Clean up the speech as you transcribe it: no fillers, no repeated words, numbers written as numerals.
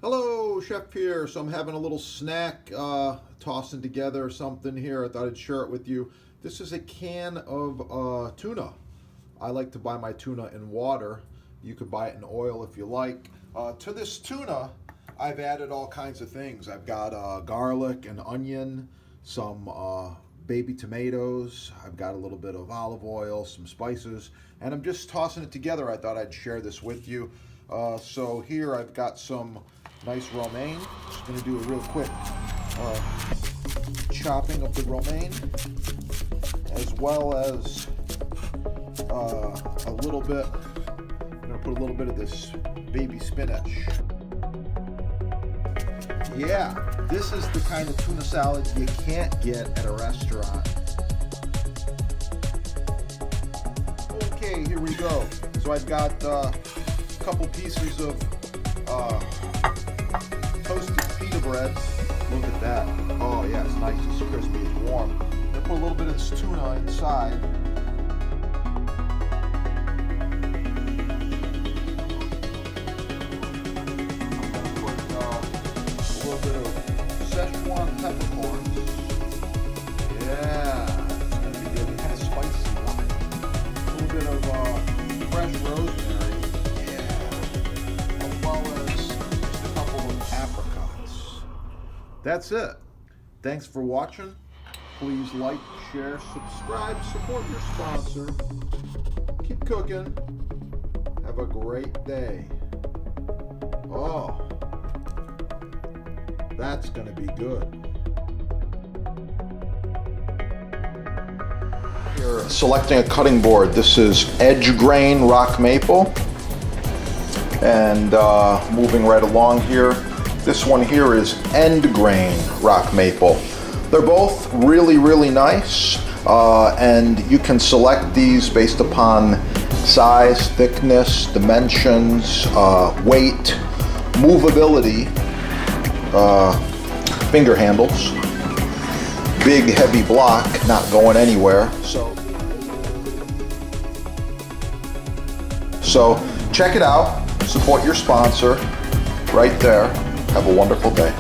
Hello, Chef here. So I'm having a little snack, tossing together something here. I thought I'd share it with you. This is a can of tuna. I like to buy my tuna in water. You could buy it in oil if you like. To this tuna, I've added all kinds of things. I've got garlic and onion, some baby tomatoes. I've got a little bit of olive oil, some spices, and I'm just tossing it together. I thought I'd share this with you. So here I've got some nice romaine. Just going to do a real quick chopping of the romaine, as well as a little bit. I'm going to put a little bit of this baby spinach. Yeah, this is the kind of tuna salad you can't get at a restaurant. Okay, here we go. So I've got a couple pieces of toasted pita bread. Look at that. Oh yeah, it's nice, it's crispy, it's warm. I'm gonna put a little bit of this tuna inside. A little bit of Szechuan peppercorns. Yeah, it's gonna be good. Kind of spicy one. A little bit of fresh rosemary. Yeah, as well as just a couple of apricots. That's it. Thanks for watching. Please like, share, subscribe, support your sponsor. Keep cooking. Have a great day. Oh. That's going to be good. Here, selecting a cutting board. This is edge grain rock maple. And moving right along here, this one here is end grain rock maple. They're both really, really nice. And you can select these based upon size, thickness, dimensions, weight, movability. Finger handles, big heavy block, not going anywhere. So check it out, support your sponsor right there. Have a wonderful day.